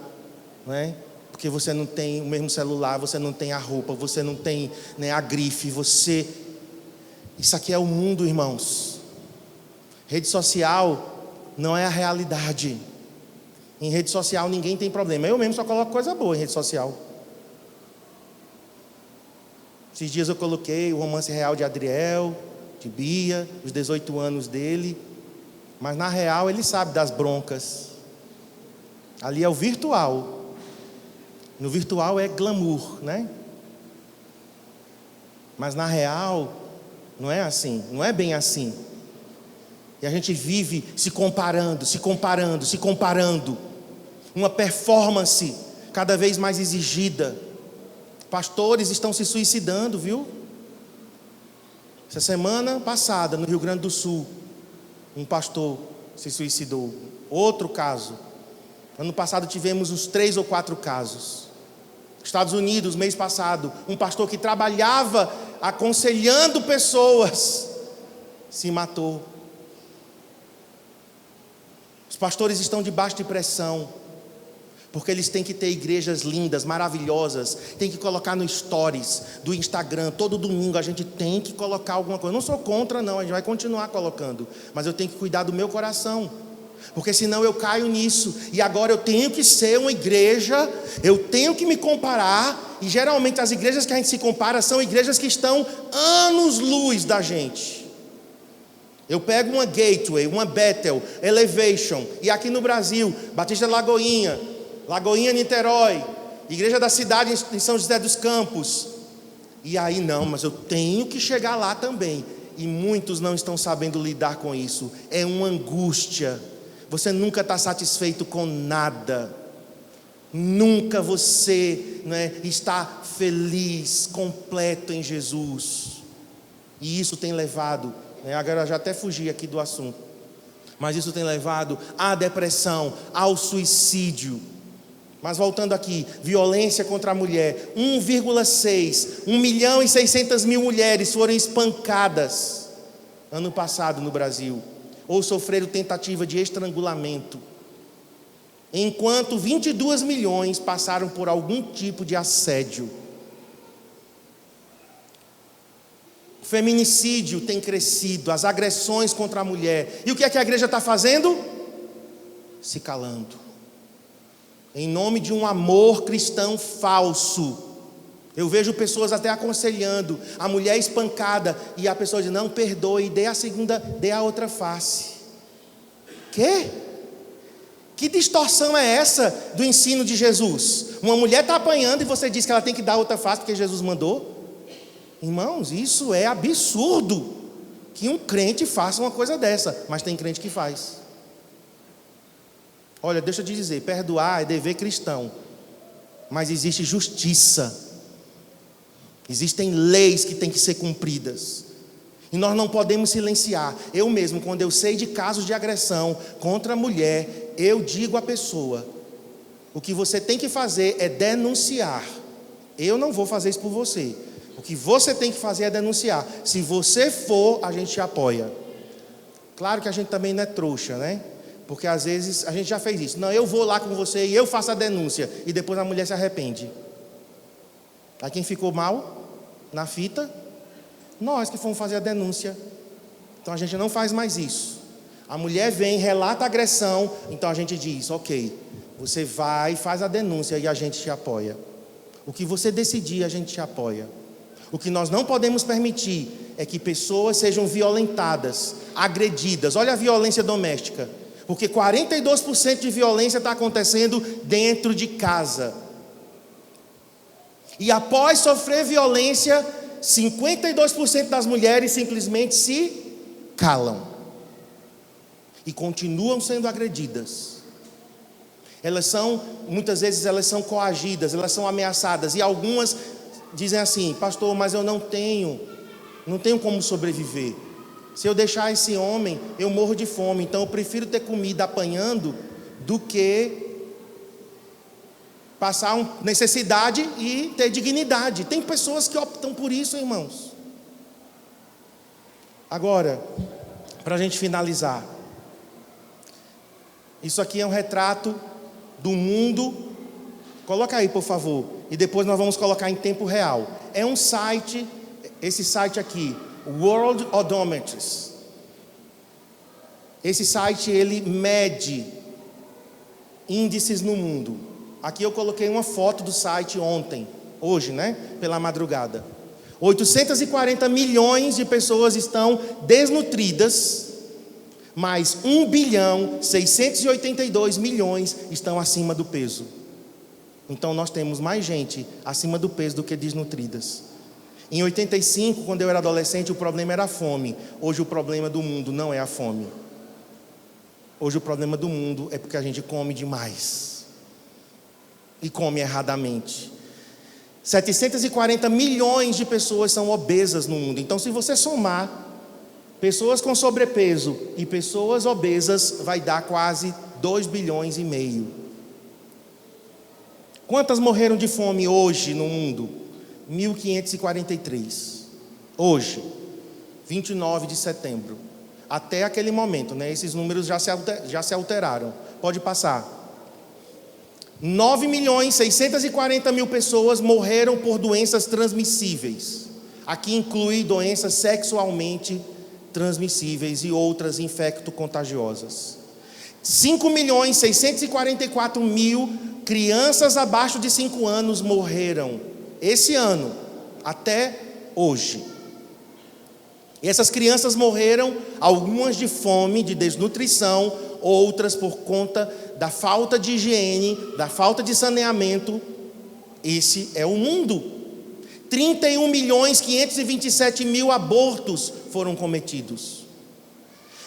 não é? Porque você não tem o mesmo celular, você não tem a roupa, você não tem, né, a grife, isso aqui é o mundo, irmãos. Rede social não é a realidade. Em rede social ninguém tem problema. Eu mesmo só coloco coisa boa em rede social. Esses dias eu coloquei o romance real de Adriel, de Bia, os 18 anos dele. Mas na real ele sabe das broncas. Ali é o virtual. No virtual é glamour, né? Mas na real não é assim, não é bem assim. E a gente vive se comparando. Uma performance cada vez mais exigida. Pastores estão se suicidando, viu? Essa semana passada, no Rio Grande do Sul, um pastor se suicidou. Outro caso. Ano passado tivemos uns 3 ou 4 casos. Estados Unidos, mês passado, um pastor que trabalhava aconselhando pessoas se matou. Os pastores estão debaixo de pressão, porque eles têm que ter igrejas lindas, maravilhosas, tem que colocar no stories do Instagram, todo domingo a gente tem que colocar alguma coisa. Eu não sou contra não, a gente vai continuar colocando, mas eu tenho que cuidar do meu coração, porque senão eu caio nisso, e agora eu tenho que ser uma igreja, eu tenho que me comparar, e geralmente as igrejas que a gente se compara são igrejas que estão anos-luz da gente. Eu pego uma Gateway, uma Bethel, Elevation, e aqui no Brasil, Batista Lagoinha, Niterói, Igreja da Cidade em São José dos Campos. E aí não, mas eu tenho que chegar lá também. E muitos não estão sabendo lidar com isso. É uma angústia. Você nunca está satisfeito com nada. Nunca você, né, está feliz, completo em Jesus. E isso tem levado... Agora eu já até fugi aqui do assunto, mas isso tem levado à depressão, ao suicídio. Mas voltando aqui, violência contra a mulher, 1,6 milhão mulheres foram espancadas ano passado no Brasil, ou sofreram tentativa de estrangulamento, enquanto 22 milhões passaram por algum tipo de assédio. O feminicídio tem crescido, as agressões contra a mulher. E o que é que a igreja está fazendo? Se calando. Em nome de um amor cristão falso. Eu vejo pessoas até aconselhando a mulher espancada, e a pessoa diz: não, perdoe, dê a outra face. Quê? Que distorção é essa do ensino de Jesus? Uma mulher está apanhando e você diz que ela tem que dar outra face porque Jesus mandou? Irmãos, isso é absurdo que um crente faça uma coisa dessa, mas tem crente que faz. Olha, deixa eu te dizer, perdoar é dever cristão, mas existe justiça, existem leis que têm que ser cumpridas, e nós não podemos silenciar. Eu mesmo, quando eu sei de casos de agressão contra a mulher, eu digo à pessoa: o que você tem que fazer é denunciar. Eu não vou fazer isso por você. O que você tem que fazer é denunciar. Se você for, a gente te apoia. Claro que a gente também não é trouxa, né? Porque às vezes a gente já fez isso. Não, eu vou lá com você e eu faço a denúncia, e depois a mulher se arrepende. Aí quem ficou mal na fita? Nós que fomos fazer a denúncia. Então a gente não faz mais isso. A mulher vem, relata a agressão, então a gente diz: ok, você vai, faz a denúncia e a gente te apoia. O que você decidir, a gente te apoia. O que nós não podemos permitir é que pessoas sejam violentadas, agredidas. Olha a violência doméstica, porque 42% de violência está acontecendo dentro de casa. E após sofrer violência, 52% das mulheres simplesmente se calam e continuam sendo agredidas. Muitas vezes elas são coagidas, elas são ameaçadas, e algumas dizem assim: pastor, mas eu não tenho como sobreviver. Se eu deixar esse homem, eu morro de fome, então eu prefiro ter comida apanhando do que passar necessidade e ter dignidade. Tem pessoas que optam por isso, irmãos. Agora, para a gente finalizar, isso aqui é um retrato do mundo. Coloca aí, por favor, e depois nós vamos colocar em tempo real. É um site, esse site aqui, World Odometers. Esse site, ele mede índices no mundo. Aqui eu coloquei uma foto do site hoje, pela madrugada. 840 milhões de pessoas estão desnutridas, mas 1,682 bilhões estão acima do peso. Então nós temos mais gente acima do peso do que desnutridas. Em 85, quando eu era adolescente, o problema era a fome. Hoje o problema do mundo não é a fome. Hoje o problema do mundo é porque a gente come demais. E come erradamente. 740 milhões de pessoas são obesas no mundo. Então, se você somar pessoas com sobrepeso e pessoas obesas, vai dar quase 2,5 bilhões. Quantas morreram de fome hoje no mundo? 1.543. Hoje, 29 de setembro. Até aquele momento, esses números já se alteraram. Pode passar. 9.640.000 pessoas morreram por doenças transmissíveis. Aqui inclui doenças sexualmente transmissíveis e outras infecto-contagiosas. 5.644.000 crianças abaixo de 5 anos morreram esse ano, até hoje. E essas crianças morreram, algumas de fome, de desnutrição, outras por conta da falta de higiene, da falta de saneamento. Esse é o mundo. 31.527.000 abortos foram cometidos.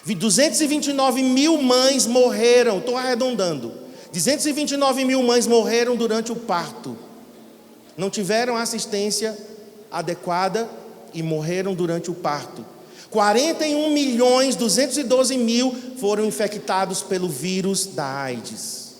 229.000 mães morreram, estou arredondando, 229.000 mães morreram durante o parto. Não tiveram assistência adequada e morreram durante o parto. 41.212.000 foram infectados pelo vírus da AIDS.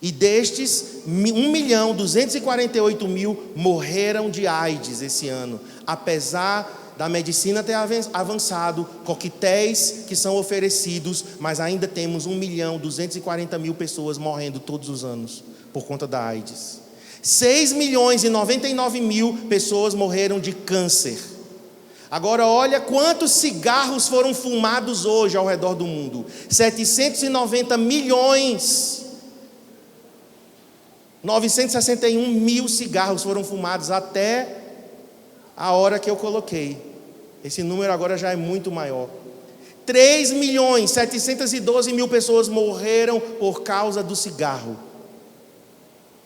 E destes, 1.248.000 morreram de AIDS esse ano. Apesar da medicina ter avançado, coquetéis que são oferecidos, mas ainda temos 1.240.000 pessoas morrendo todos os anos por conta da AIDS. 6.099.000 pessoas morreram de câncer. Agora olha quantos cigarros foram fumados hoje ao redor do mundo. 790 milhões. 961 mil cigarros foram fumados até a hora que eu coloquei. Esse número agora já é muito maior. 3.712.000 pessoas morreram por causa do cigarro.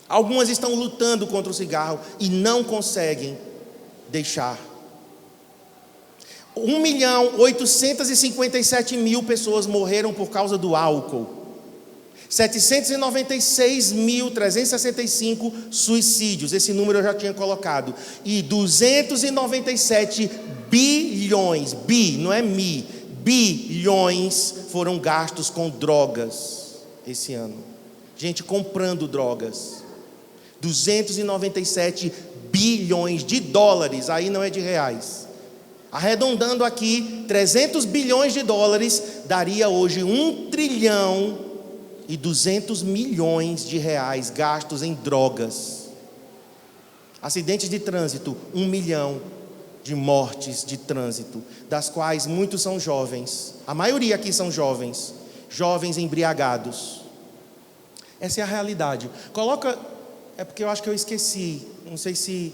Algumas estão lutando contra o cigarro e não conseguem deixar. 1.857.000 pessoas morreram por causa do álcool. 796.365 suicídios, esse número eu já tinha colocado. E 297 bilhões, não é bilhões foram gastos com drogas esse ano. Gente comprando drogas. 297 bilhões de dólares, aí não é de reais. Arredondando aqui, 300 bilhões de dólares daria hoje 1.200 bilhões de reais gastos em drogas. Acidentes de trânsito, 1 milhão de mortes de trânsito, das quais muitos são jovens. A maioria aqui são jovens embriagados. Essa é a realidade. É porque eu acho que eu esqueci, não sei se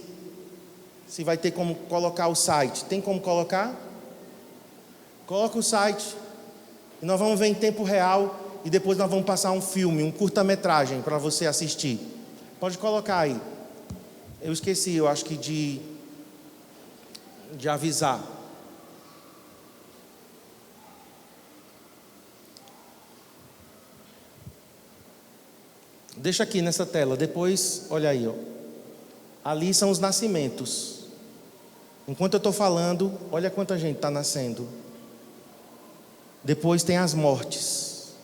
vai ter como colocar o site. Tem como colocar? Coloca o site e nós vamos ver em tempo real. E depois nós vamos passar um filme, um curta-metragem para você assistir. Pode colocar aí. Eu esqueci, eu acho que de avisar. Deixa aqui nessa tela, depois, olha aí, ó. Ali são os nascimentos. Enquanto eu estou falando, olha quanta gente está nascendo. Depois tem as mortes.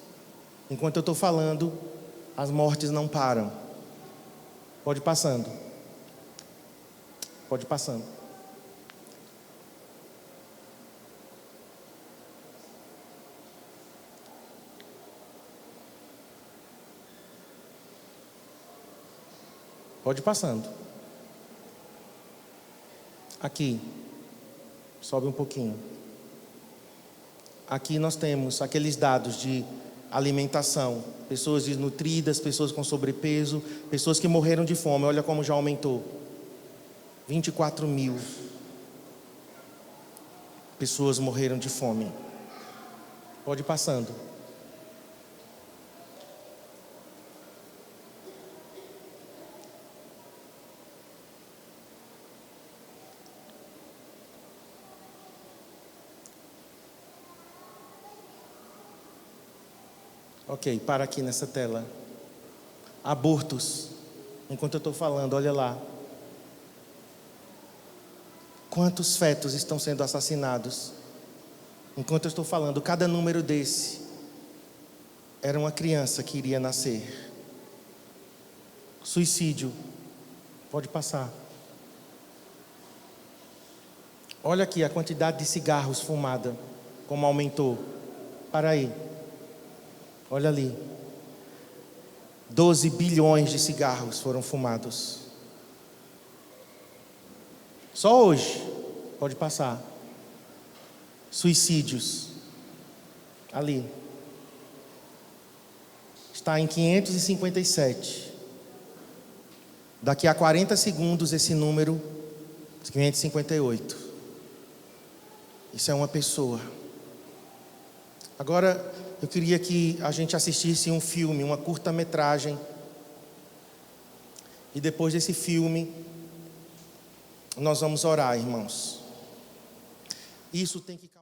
Enquanto eu estou falando, as mortes não param. Pode ir passando. Pode ir passando. Pode ir passando. Aqui. Sobe um pouquinho. Aqui nós temos aqueles dados de alimentação. Pessoas desnutridas, pessoas com sobrepeso, pessoas que morreram de fome. Olha como já aumentou. 24 mil pessoas morreram de fome. Pode ir passando. Ok, para aqui nessa tela. Abortos. Enquanto eu estou falando, olha lá. Quantos fetos estão sendo assassinados? Enquanto eu estou falando, cada número desse era uma criança que iria nascer. Suicídio. Pode passar. Olha aqui a quantidade de cigarros fumada, como aumentou. Para aí. Olha ali. 12 bilhões de cigarros foram fumados. Só hoje. Pode passar. Suicídios. Ali. Está em 557. Daqui a 40 segundos esse número, 558. Isso é uma pessoa. Agora, eu queria que a gente assistisse um filme, uma curta-metragem. E depois desse filme, nós vamos orar, irmãos. Isso tem que causar.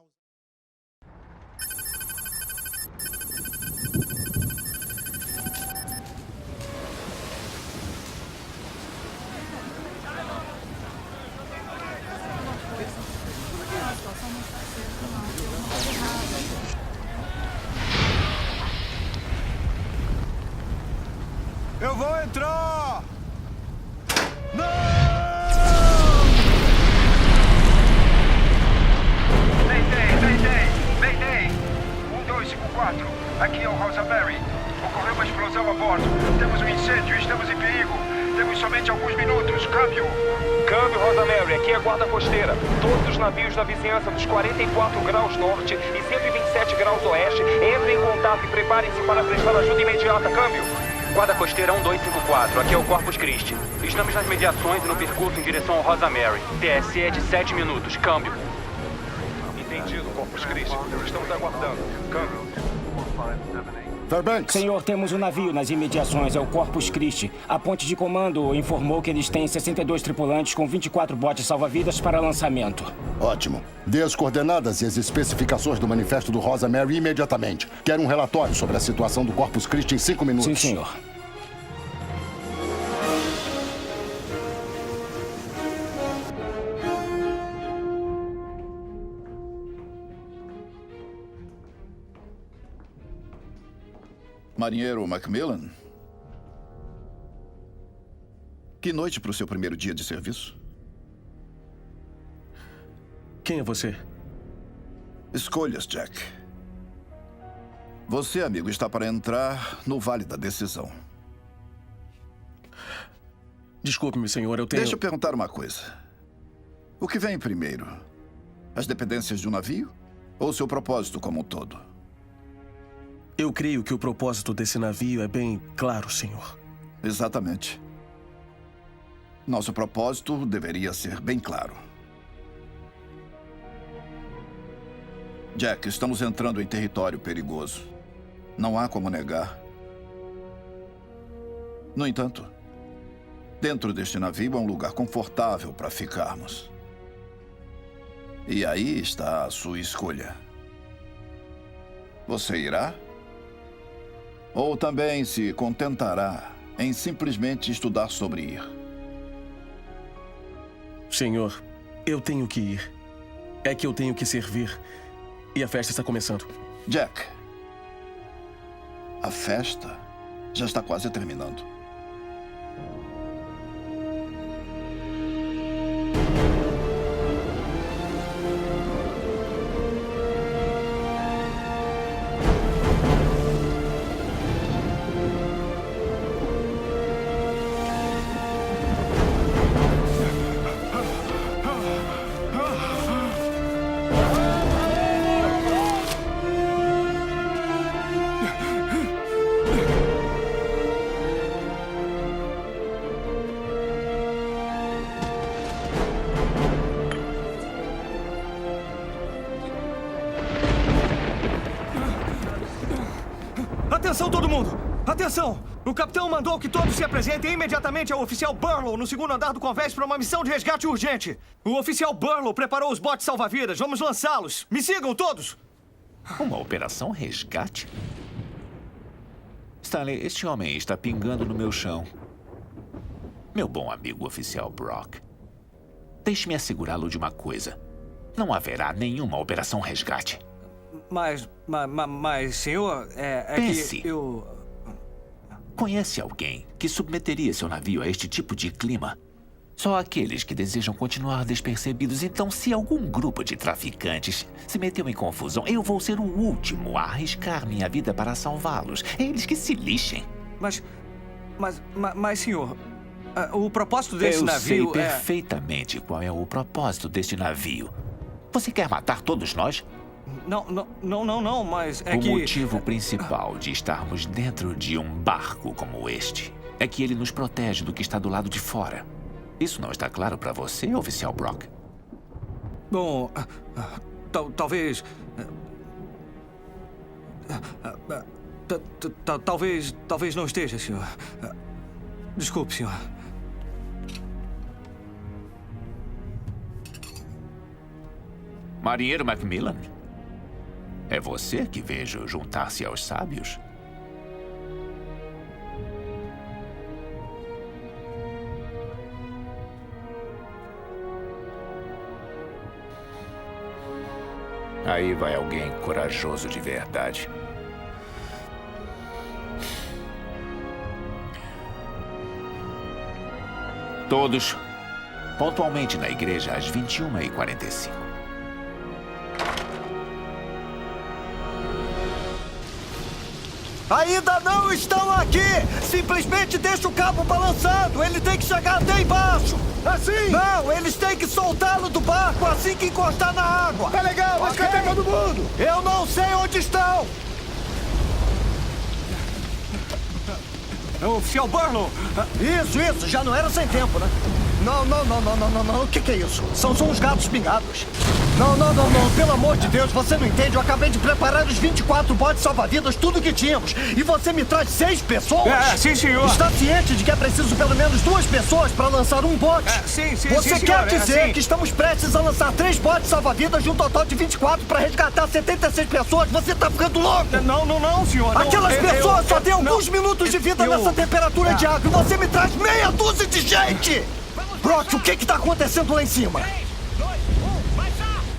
Eu vou entrar! Não! Mayday! 1254, aqui é o Rosemary. Ocorreu uma explosão a bordo. Temos um incêndio, estamos em perigo. Temos somente alguns minutos. Câmbio, Rosemary, aqui é a guarda costeira. Todos os navios da vizinhança dos 44 graus norte e 127 graus oeste entrem em contato e preparem-se para prestar ajuda imediata. Câmbio. Guarda costeira 1254, aqui é o Corpus Christi. Estamos nas mediações e no percurso em direção ao Rosemary. TSE é de 7 minutos. Câmbio. Entendido, Corpus Christi. Estamos aguardando. Câmbio. Fairbanks. Senhor, temos um navio nas imediações, é o Corpus Christi. A ponte de comando informou que eles têm 62 tripulantes com 24 botes salva-vidas para lançamento. Ótimo. Dê as coordenadas e as especificações do manifesto do Rosemary imediatamente. Quero um relatório sobre a situação do Corpus Christi em 5 minutos. Sim, senhor. Marinheiro Macmillan? Que noite para o seu primeiro dia de serviço? Quem é você? Escolhas, Jack. Você, amigo, está para entrar no Vale da Decisão. Desculpe-me, senhor, eu tenho... Deixa eu perguntar uma coisa. O que vem primeiro? As dependências de um navio? Ou seu propósito como um todo? Eu creio que o propósito desse navio é bem claro, senhor. Exatamente. Nosso propósito deveria ser bem claro. Jack, estamos entrando em território perigoso. Não há como negar. No entanto, dentro deste navio é um lugar confortável para ficarmos. E aí está a sua escolha. Você irá? Ou também se contentará em simplesmente estudar sobre ir. Senhor, eu tenho que ir. É que eu tenho que servir. E a festa está começando. Jack, a festa já está quase terminando. Atenção, todo mundo! Atenção! O capitão mandou que todos se apresentem imediatamente ao oficial Burlow no segundo andar do convés para uma missão de resgate urgente. O oficial Burlow preparou os botes salva-vidas. Vamos lançá-los. Me sigam todos! Uma operação resgate? Stanley, este homem está pingando no meu chão. Meu bom amigo oficial Brock, deixe-me assegurá-lo de uma coisa. Não haverá nenhuma operação resgate. Mas, senhor, Pense. que eu... Conhece alguém que submeteria seu navio a este tipo de clima? Só aqueles que desejam continuar despercebidos. Então, se algum grupo de traficantes se meteu em confusão, eu vou ser o último a arriscar minha vida para salvá-los. Eles que se lixem. Mas, senhor, o propósito desse navio Eu sei perfeitamente qual é o propósito deste navio. Você quer matar todos nós? Não, mas é o que... O motivo principal de estarmos dentro de um barco como este é que ele nos protege do que está do lado de fora. Isso não está claro para você, oficial Brock? Bom, talvez... Talvez não esteja, senhor. Desculpe, senhor. Marinheiro Macmillan? É você que vejo juntar-se aos sábios? Aí vai alguém corajoso de verdade. Todos, pontualmente na igreja às 21h45. Ainda não estão aqui! Simplesmente deixa o cabo balançando! Ele tem que chegar até embaixo! Assim? Não, eles têm que soltá-lo do barco assim que encostar na água! Tá legal, mas cadê todo mundo? Eu não sei onde estão! Oficial Burlow! Isso, já não era sem tempo, né? Não, o que é isso? São só uns gatos pingados. Não, pelo amor de Deus, você não entende? Eu acabei de preparar os 24 botes salva-vidas, tudo que tínhamos. E você me traz 6 pessoas? Sim, senhor. Está ciente de que é preciso pelo menos 2 pessoas para lançar um bote? Sim, Você senhor, quer dizer sim. que estamos prestes a lançar 3 botes salva-vidas de um total de 24 para resgatar 76 pessoas? Você tá ficando louco? Não, senhor. Aquelas pessoas só têm alguns minutos de vida nessa temperatura de água e você me traz meia dúzia de gente! Brock, o que está acontecendo lá em cima?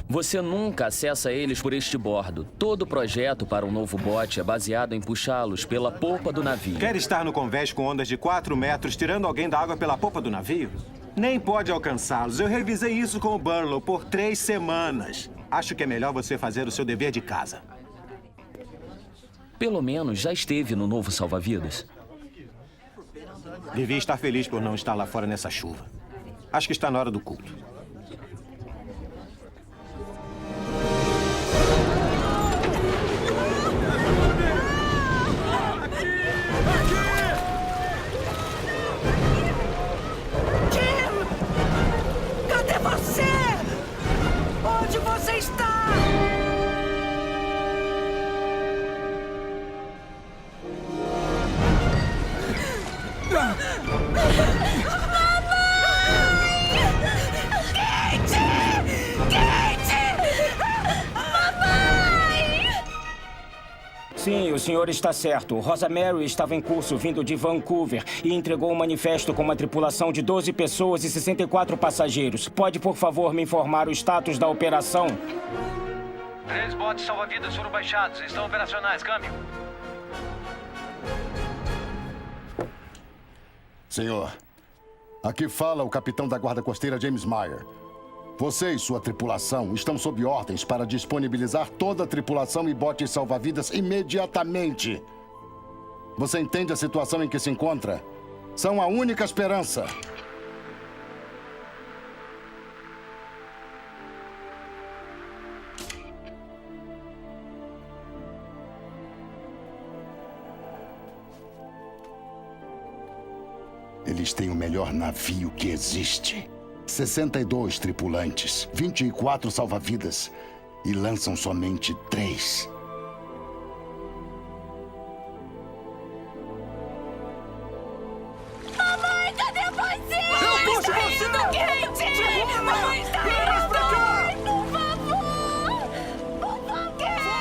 Você nunca acessa eles por este bordo. Todo o projeto para um novo bote é baseado em puxá-los pela polpa do navio. Quer estar no convés com ondas de 4 metros, tirando alguém da água pela polpa do navio? Nem pode alcançá-los. Eu revisei isso com o Burlow por 3 semanas. Acho que é melhor você fazer o seu dever de casa. Pelo menos já esteve no novo salva-vidas. Devia estar feliz por não estar lá fora nessa chuva. Acho que está na hora do culto. Cadê você? Onde você está? Sim, o senhor está certo. Rosa Mary estava em curso vindo de Vancouver e entregou um manifesto com uma tripulação de 12 pessoas e 64 passageiros. Pode, por favor, me informar o status da operação? 3 botes salva-vidas foram baixados. Estão operacionais. Câmbio. Senhor, aqui fala o capitão da guarda costeira James Meyer. Você e sua tripulação estão sob ordens para disponibilizar toda a tripulação e botes salva-vidas imediatamente. Você entende a situação em que se encontra? São a única esperança. Eles têm o melhor navio que existe. 62 tripulantes, 24 salva-vidas e lançam somente 3. Mamãe, cadê você? Eu puxo Está você! indo quente! Segura! Não está Vira indo! pra cá! Por favor! Por favor! Quente!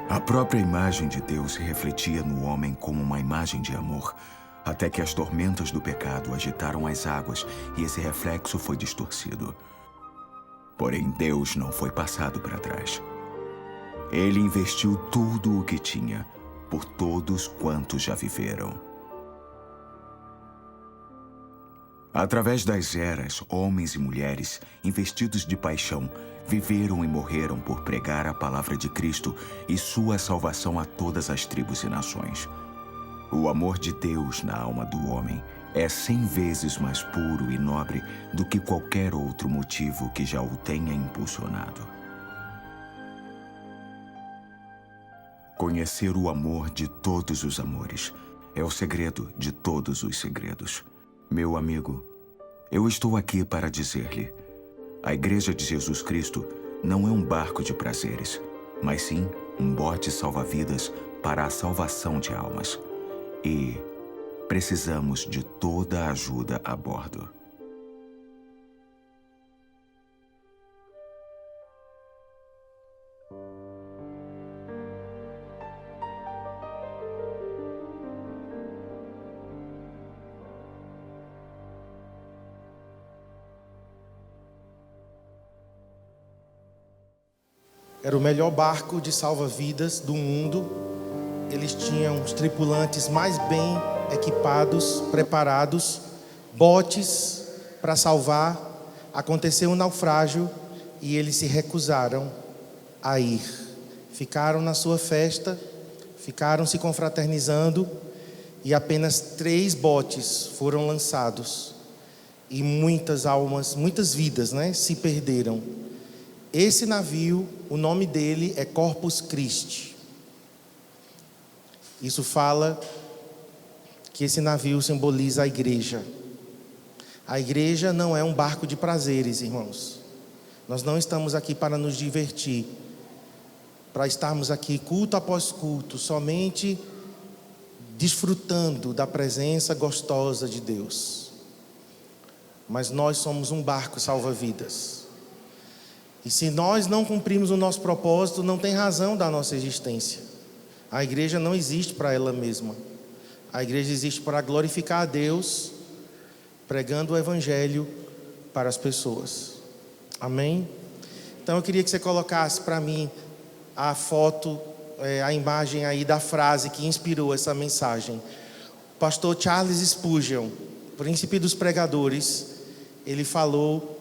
A própria imagem de Deus se refletia no homem como uma imagem de amor, até que as tormentas do pecado agitaram as águas e esse reflexo foi distorcido. Porém, Deus não foi passado para trás. Ele investiu tudo o que tinha, por todos quantos já viveram. Através das eras, homens e mulheres, investidos de paixão, viveram e morreram por pregar a palavra de Cristo e sua salvação a todas as tribos e nações. O amor de Deus na alma do homem é 100 vezes mais puro e nobre do que qualquer outro motivo que já o tenha impulsionado. Conhecer o amor de todos os amores é o segredo de todos os segredos. Meu amigo, eu estou aqui para dizer-lhe: a Igreja de Jesus Cristo não é um barco de prazeres, mas sim um bote salva-vidas para a salvação de almas. E precisamos de toda a ajuda a bordo. Era o melhor barco de salva-vidas do mundo. Eles tinham os tripulantes mais bem equipados, preparados, botes para salvar. Aconteceu um naufrágio e eles se recusaram a ir. Ficaram na sua festa, ficaram se confraternizando e apenas 3 botes foram lançados. E muitas almas, muitas vidas, se perderam. Esse navio, o nome dele é Corpus Christi. Isso fala que esse navio simboliza a igreja. A igreja não é um barco de prazeres, irmãos. Nós não estamos aqui para nos divertir, para estarmos aqui culto após culto, somente desfrutando da presença gostosa de Deus. Mas nós somos um barco salva-vidas. E se nós não cumprirmos o nosso propósito, não tem razão da nossa existência. A igreja não existe para ela mesma. A igreja existe para glorificar a Deus, pregando o evangelho para as pessoas. Amém? Então eu queria que você colocasse para mim a foto, a imagem aí da frase que inspirou essa mensagem. O pastor Charles Spurgeon, príncipe dos pregadores, ele falou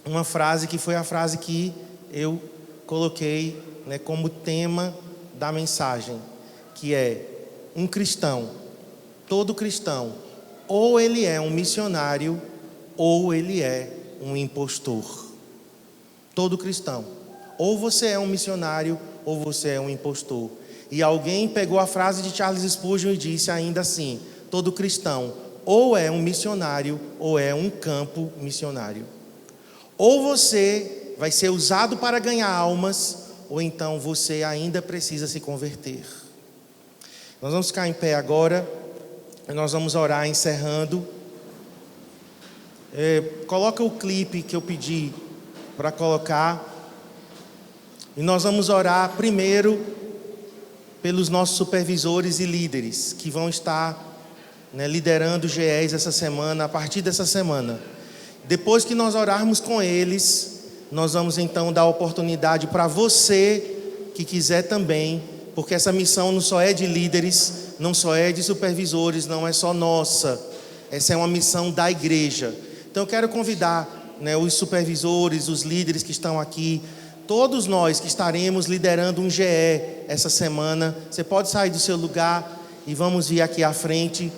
uma frase que foi a frase que eu coloquei, né, como tema da mensagem, que é: um cristão, todo cristão, ou ele é um missionário ou ele é um impostor. Todo cristão, ou você é um missionário ou você é um impostor. E alguém pegou a frase de Charles Spurgeon e disse ainda assim: todo cristão ou é um missionário ou é um campo missionário. Ou você vai ser usado para ganhar almas, ou então você ainda precisa se converter. Nós vamos ficar em pé agora e nós vamos orar encerrando. Coloca o clipe que eu pedi para colocar. E nós vamos orar primeiro pelos nossos supervisores e líderes que vão estar, né, liderando o GES essa semana, a partir dessa semana. Depois que nós orarmos com eles, nós vamos então dar oportunidade para você que quiser também, porque essa missão não só é de líderes, não só é de supervisores, não é só nossa. Essa é uma missão da igreja. Então eu quero convidar, né, os supervisores, os líderes que estão aqui, todos nós que estaremos liderando um GE essa semana. Você pode sair do seu lugar e vamos vir aqui à frente.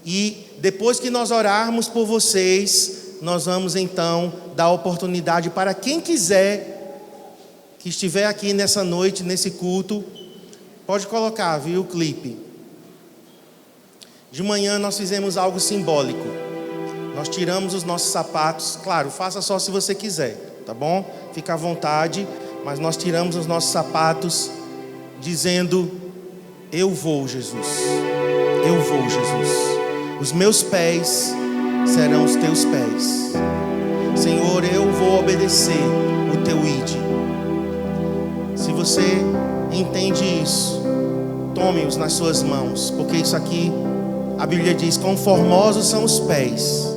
E depois que nós orarmos por vocês, nós vamos então dar oportunidade para quem quiser, que estiver aqui nessa noite, nesse culto, pode colocar, viu, o clipe. De manhã nós fizemos algo simbólico. Nós tiramos os nossos sapatos. Claro, faça só se você quiser, tá bom? Fica à vontade. Mas nós tiramos os nossos sapatos dizendo: eu vou, Jesus. Eu vou, Jesus. Os meus pés serão os teus pés. Senhor, eu vou obedecer o teu ide. Se você entende isso, tome-os nas suas mãos, porque isso aqui, a Bíblia diz: quão formosos são os pés